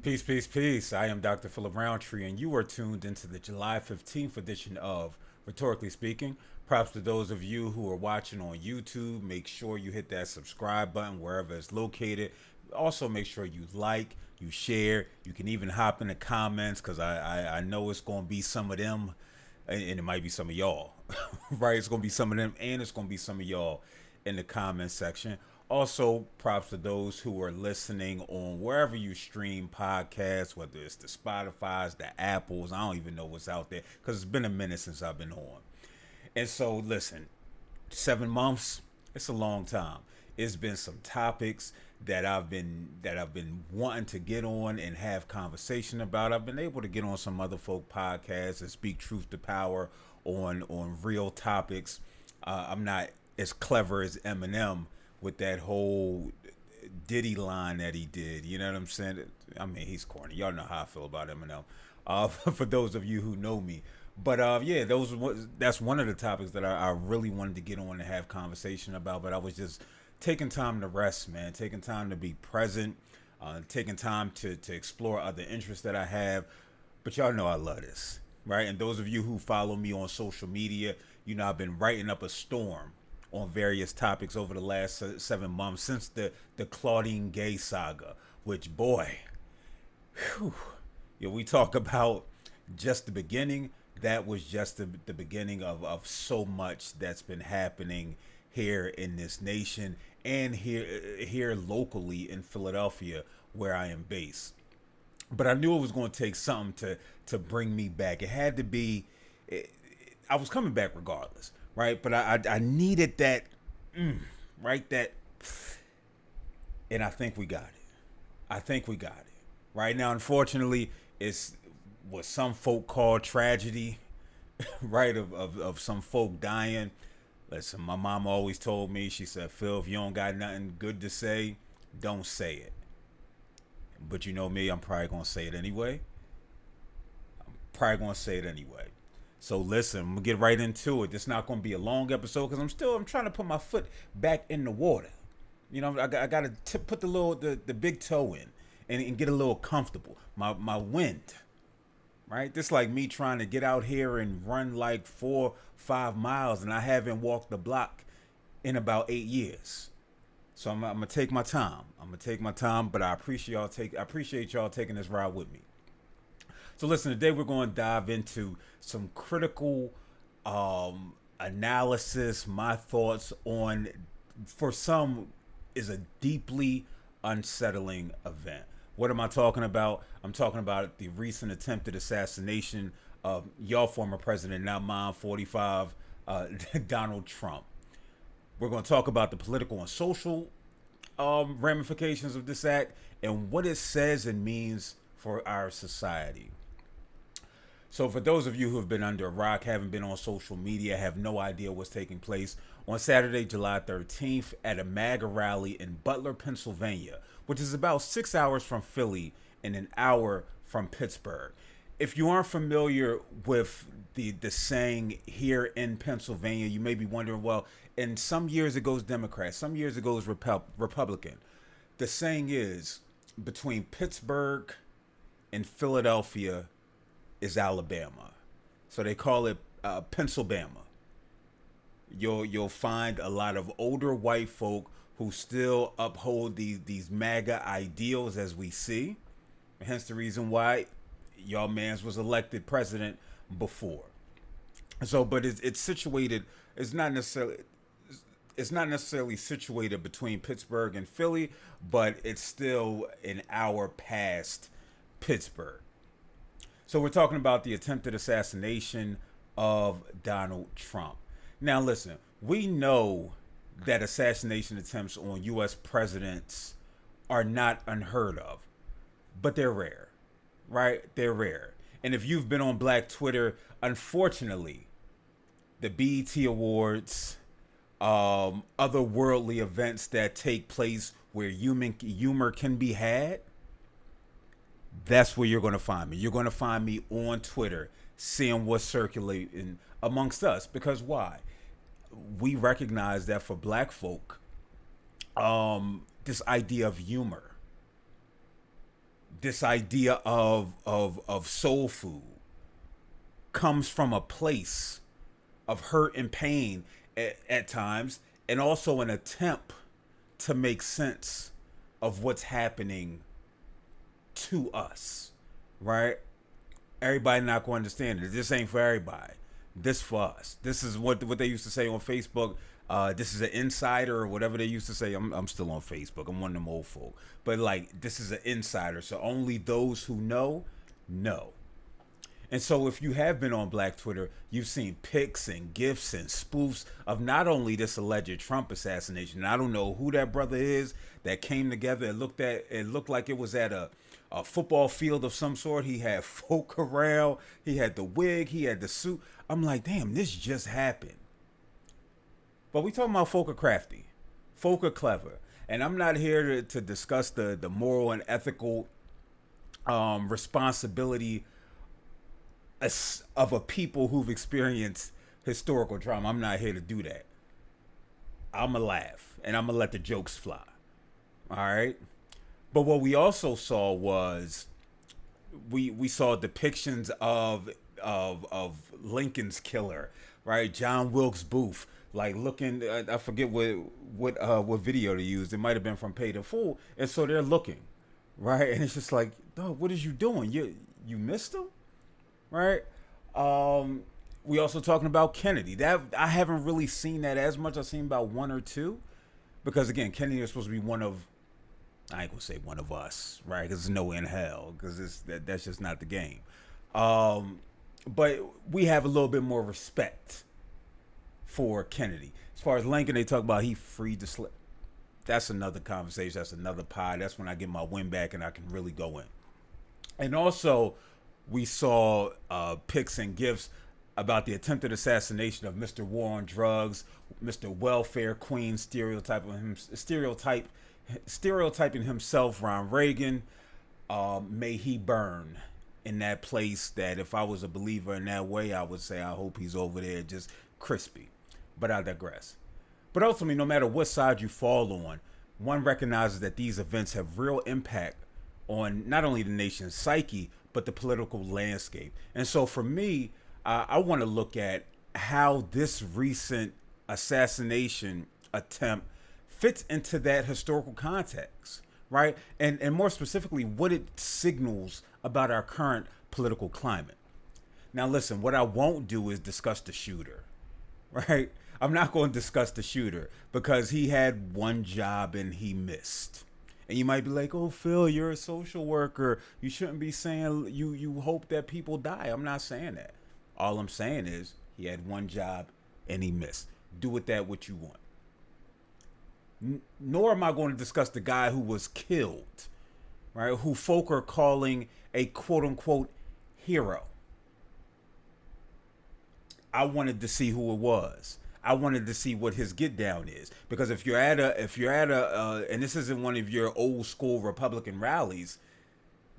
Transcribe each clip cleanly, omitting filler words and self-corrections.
Peace, peace, peace. I am Dr. Phillip Roundtree, and you are tuned into the July 15th edition of Rhetorically Speaking. Props to those of you who are watching on YouTube. Make sure you hit that subscribe button wherever it's located. Also, make sure you like, you share. You can even hop in the comments because I know it's going to be some of them, and it might be some of y'all, right? It's going to be some of them, and it's going to be some of y'all in the comment section. Also, props to those who are listening on wherever you stream podcasts, whether it's the Spotify's, the Apples. I don't even know what's out there because it's been a minute since I've been on. And so, listen, 7 months, it's a long time. It's been some topics that I've been wanting to get on and have conversation about. I've been able to get on some other folk podcasts and speak truth to power on real topics. I'm not as clever as Eminem with that whole Diddy line that he did. You know what I'm saying? I mean, he's corny. Y'all know how I feel about Eminem. For those of you who know me, but yeah, that's one of the topics that I really wanted to get on and have conversation about. But I was just taking time to rest, man. Taking time to be present. Taking time to explore other interests that I have. But y'all know I love this, right? And those of you who follow me on social media, you know I've been writing up a storm on various topics over the last 7 months since the Claudine Gay saga, which boy, whew, yeah, we talk about just the beginning. That was just the beginning of so much that's been happening here in this nation and here locally in Philadelphia where I am based. But I knew it was going to take something to bring me back. It had to be. I was coming back regardless, right? But I needed that, right? That, and I think we got it. I think we got it. Right now, unfortunately, it's what some folk call tragedy, right? Of some folk dying. Listen, my mom always told me, she said, Phil, if you don't got nothing good to say, don't say it. But you know me, I'm probably going to say it anyway. Probably going to say it anyway. So listen, I'm gonna get right into it. This is not gonna be a long episode because I'm trying to put my foot back in the water. You know, I gotta put the big toe in and get a little comfortable. My wind, right? This like me trying to get out here and run like 4-5 miles, and I haven't walked the block in about 8 years. So I'm gonna take my time. I'm gonna take my time, but I appreciate y'all taking this ride with me. So listen, today we're going to dive into some critical analysis, my thoughts on, for some, is a deeply unsettling event. What am I talking about? I'm talking about the recent attempted assassination of your former president, now mine, 45, Donald Trump. We're going to talk about the political and social ramifications of this act and what it says and means for our society. So, for those of you who have been under a rock, haven't been on social media, have no idea what's taking place, on Saturday, July 13th, at a Maga rally in Butler, Pennsylvania, which is about 6 hours from Philly and an hour from Pittsburgh. If you aren't familiar with the saying here in Pennsylvania, you may be wondering, well, in some years it goes Democrat, some years it goes Republican. The saying is, between Pittsburgh and Philadelphia is Alabama. So they call it Pennsylvania. You'll find a lot of older white folk who still uphold these MAGA ideals as we see. Hence the reason why y'all mans was elected president before. So, but it's situated. It's not necessarily situated between Pittsburgh and Philly, but it's still an hour past Pittsburgh. So we're talking about the attempted assassination of Donald Trump. Now listen, we know that assassination attempts on US presidents are not unheard of, but they're rare, right? They're rare. And if you've been on Black Twitter, unfortunately, the BET Awards, other worldly events that take place where humor can be had, that's where you're going to find me. You're going to find me on Twitter seeing what's circulating amongst us. Because why? We recognize that for black folk, this idea of humor, this idea of soul food comes from a place of hurt and pain at times, and also an attempt to make sense of what's happening to us, right? Everybody not going to understand it. This ain't for everybody. This for us. This is what they used to say on Facebook. This is an insider or whatever they used to say. I'm still on Facebook. I'm one of them old folk. But like, this is an insider. So only those who know. And so if you have been on Black Twitter, you've seen pics and gifs and spoofs of not only this alleged Trump assassination. And I don't know who that brother is that came together. It looked like it was at a football field of some sort. He had folk around. He had the wig. He had the suit. I'm like, damn, this just happened. But we talking about folk are crafty. Folk are clever. And I'm not here to discuss the moral and ethical responsibility of a people who've experienced historical trauma. I'm not here to do that. I'm gonna laugh and I'm gonna let the jokes fly. All right. But what we also saw was we saw depictions of Lincoln's killer, right? John Wilkes Booth, like looking. I forget what video they used. It might have been from Pay the Fool, and so they're looking, right? And it's just like, dog, what is you doing? You missed him, right? We also talking about Kennedy. That I haven't really seen that as much. I've seen about one or two, because again, Kennedy is supposed to be one of, I ain't gonna say one of us, right? Because there's no in hell, because that's just not the game. But we have a little bit more respect for Kennedy. As far as Lincoln, they talk about he freed the slave. That's another conversation. That's another pie. That's when I get my win back and I can really go in. And also, we saw pics and gifs about the attempted assassination of Mr. War on Drugs, Mr. Welfare Queen, stereotyping himself, Ron Reagan. May he burn in that place that if I was a believer in that way, I would say I hope he's over there just crispy. But I digress. But ultimately, no matter what side you fall on, one recognizes that these events have real impact on not only the nation's psyche, but the political landscape. And so for me, I want to look at how this recent assassination attempt fits into that historical context, right? And more specifically, what it signals about our current political climate. Now, listen, what I won't do is discuss the shooter, right? I'm not going to discuss the shooter because he had one job and he missed. And you might be like, oh, Phil, you're a social worker. You shouldn't be saying you hope that people die. I'm not saying that. All I'm saying is he had one job and he missed. Do with that what you want. Nor am I going to discuss the guy who was killed, right? Who folk are calling a quote unquote hero. I wanted to see who it was. I wanted to see what his get down is, because if you're at a, and this isn't one of your old school Republican rallies,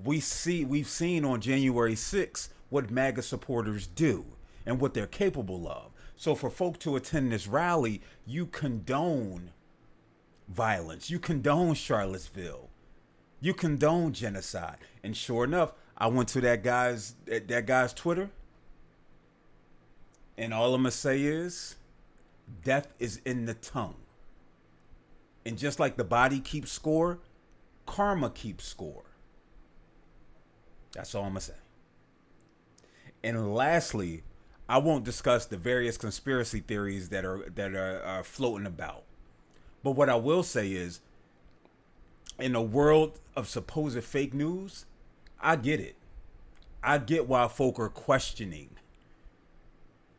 we've seen on January 6th what MAGA supporters do and what they're capable of. So for folk to attend this rally, you condone violence, you condone Charlottesville, you condone genocide. And sure enough, I went to that guy's Twitter, and all I'm gonna say is, death is in the tongue. And just like the body keeps score, karma keeps score. That's all I'm gonna say. And lastly, I won't discuss the various conspiracy theories that are floating about. But what I will say is, in a world of supposed fake news, I get it. I get why folk are questioning.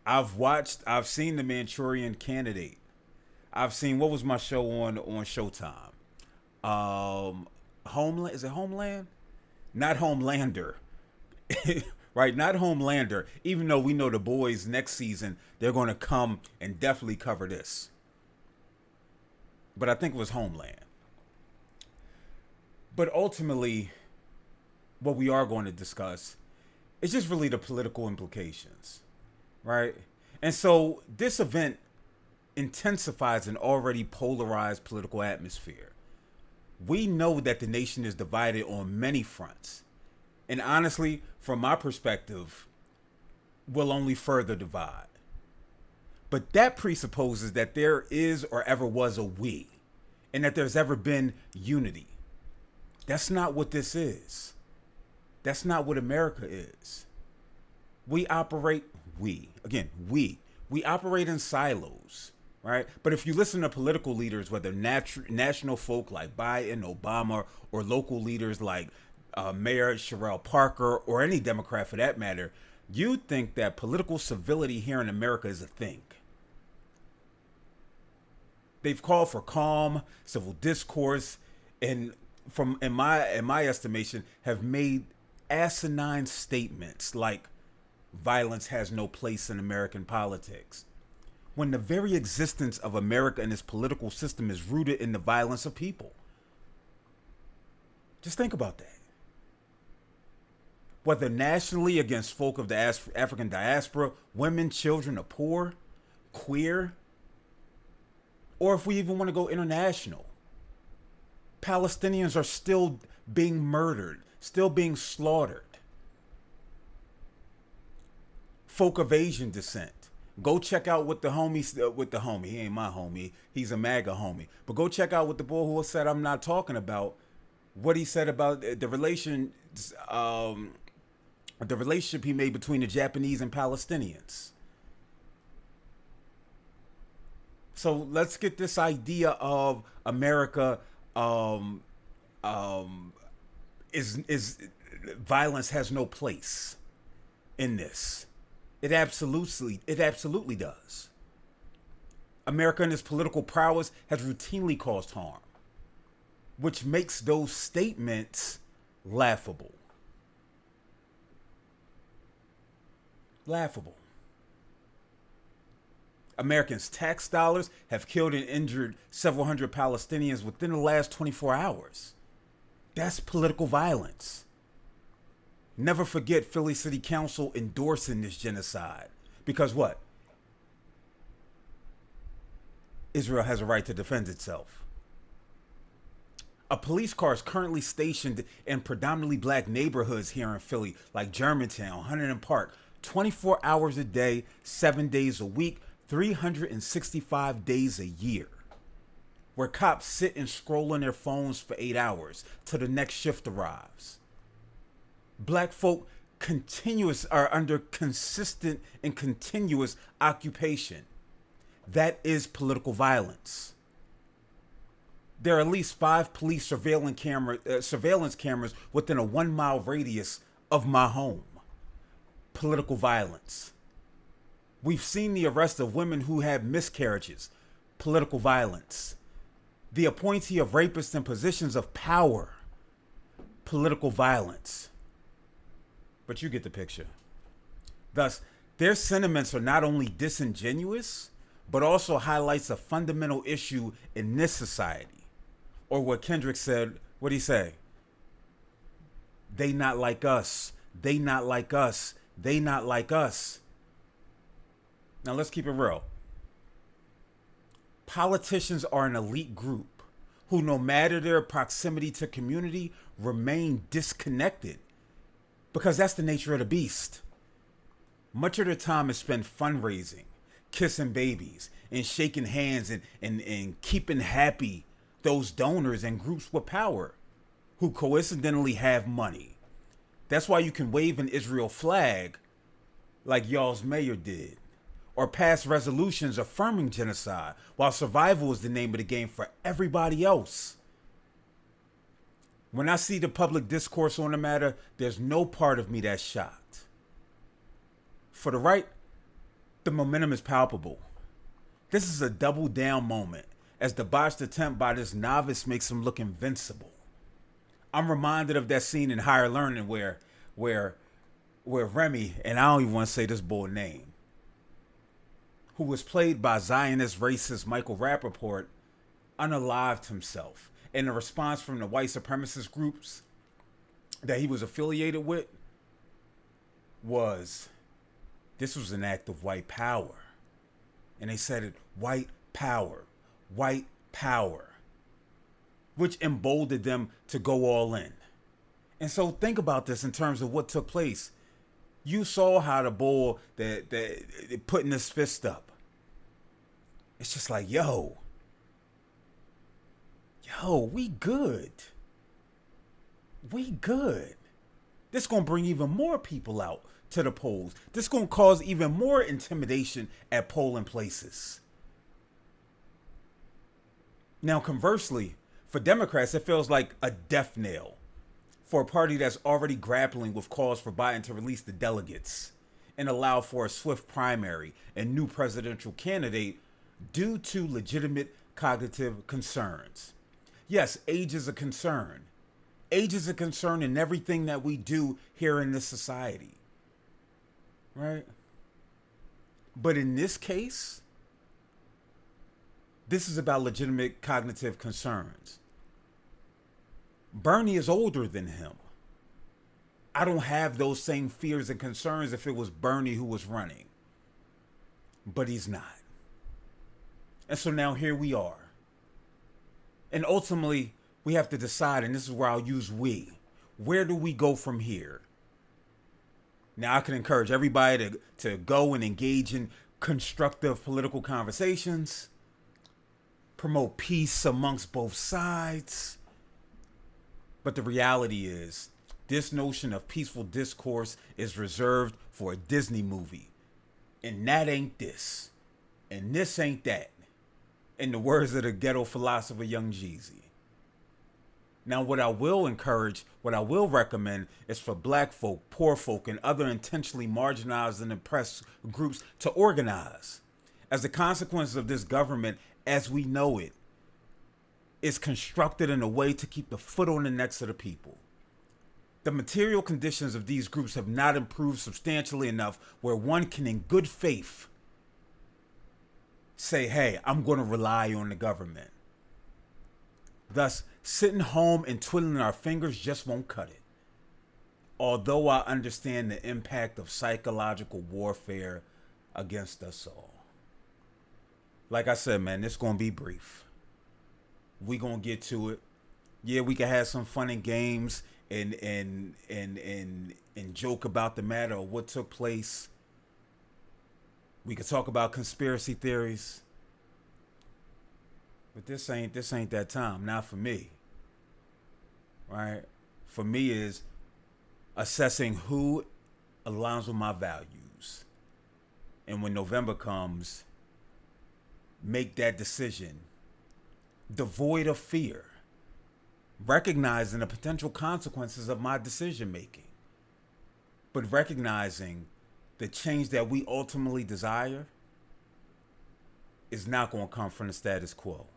I've seen The Manchurian Candidate. I've seen, what was my show on Showtime? Homeland, is it Homeland? Not Homelander. Right, not Homelander. Even though we know the boys next season, they're going to come and definitely cover this. But I think it was Homeland. But ultimately, what we are going to discuss is just really the political implications. Right? And so this event intensifies an already polarized political atmosphere. We know that the nation is divided on many fronts. And honestly, from my perspective, will only further divide. But that presupposes that there is or ever was a we, and that there's ever been unity. That's not what this is. That's not what America is. We operate, we operate in silos, right? But if you listen to political leaders, whether national folk like Biden, Obama, or local leaders like Mayor Sherrell Parker, or any Democrat for that matter, you'd think that political civility here in America is a thing. They've called for calm, civil discourse, and in my estimation, have made asinine statements like violence has no place in American politics, when the very existence of America and its political system is rooted in the violence of people. Just think about that. Whether nationally against folk of the African diaspora, women, children, the poor, queer, or if we even want to go international, Palestinians are still being murdered, still being slaughtered. Folk of Asian descent. Go check out what the homie, he ain't my homie, he's a Maga homie. But go check out what the boy who said I'm not talking about, what he said about the relationship he made between the Japanese and Palestinians. So let's get this idea of America is violence has no place in this. It absolutely does. America and its political prowess has routinely caused harm, which makes those statements laughable. Laughable. Americans' tax dollars have killed and injured several hundred Palestinians within the last 24 hours. That's political violence. Never forget Philly City Council endorsing this genocide. Because what? Israel has a right to defend itself. A police car is currently stationed in predominantly black neighborhoods here in Philly, like Germantown, Huntington Park, 24 hours a day, 7 days a week, 365 days a year, where cops sit and scroll on their phones for 8 hours till the next shift arrives. Black folk are under consistent and continuous occupation. That is political violence. There are at least 5 police surveillance cameras within a 1 mile radius of my home. Political violence. We've seen the arrest of women who had miscarriages. Political violence. The appointee of rapists in positions of power. Political violence. But you get the picture. Thus, their sentiments are not only disingenuous, but also highlights a fundamental issue in this society. Or what Kendrick said, what'd he say? They not like us. They not like us. They not like us. Now let's keep it real. Politicians are an elite group who, no matter their proximity to community, remain disconnected. Because that's the nature of the beast. Much of their time is spent fundraising, kissing babies, and shaking hands and keeping happy those donors and groups with power who coincidentally have money. That's why you can wave an Israel flag like y'all's mayor did, or pass resolutions affirming genocide, while survival is the name of the game for everybody else. When I see the public discourse on the matter, there's no part of me that's shocked. For the right, the momentum is palpable. This is a double down moment, as the botched attempt by this novice makes him look invincible. I'm reminded of that scene in Higher Learning where Remy, and I don't even want to say this boy's name, who was played by Zionist racist Michael Rappaport, unalived himself. And the response from the white supremacist groups that he was affiliated with was, this was an act of white power. And they said it, white power, white power. which emboldened them to go all in. And so think about this in terms of what took place. You saw how the bull that putting his fist up. It's just like, yo, we good. We good. This gonna bring even more people out to the polls. This gonna cause even more intimidation at polling places. Now, conversely, for Democrats, it feels like a death knell for a party that's already grappling with calls for Biden to release the delegates and allow for a swift primary and new presidential candidate due to legitimate cognitive concerns. Yes, age is a concern. Age is a concern in everything that we do here in this society. Right? But in this case, this is about legitimate cognitive concerns. Bernie is older than him. I don't have those same fears and concerns if it was Bernie who was running. But he's not. And so now here we are. And ultimately, we have to decide, and this is where I'll use we. Where do we go from here? Now, I can encourage everybody to go and engage in constructive political conversations, promote peace amongst both sides. But the reality is, this notion of peaceful discourse is reserved for a Disney movie. And that ain't this. And this ain't that. In the words of the ghetto philosopher Young Jeezy. Now, what I will encourage, what I will recommend is for black folk, poor folk, and other intentionally marginalized and oppressed groups to organize. As a consequence of this government, as we know it, is constructed in a way to keep the foot on the necks of the people. The material conditions of these groups have not improved substantially enough where one can, in good faith, say, hey, I'm going to rely on the government. Thus, sitting home and twiddling our fingers just won't cut it. Although I understand the impact of psychological warfare against us all. Like I said, man, this going to be brief. We going to get to it. Yeah, we can have some fun and games and joke about the matter of what took place. We could talk about conspiracy theories. But this ain't that time. Not for me. Right? For me is assessing who aligns with my values. And when November comes, make that decision devoid of fear, recognizing the potential consequences of my decision making, but recognizing the change that we ultimately desire is not going to come from the status quo.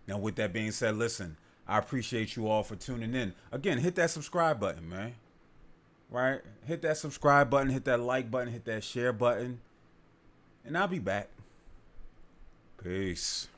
Now, with that being said, listen, I appreciate you all for tuning in. Again, hit that subscribe button, man. Right? Hit that subscribe button, hit that like button, hit that share button, and I'll be back. Peace.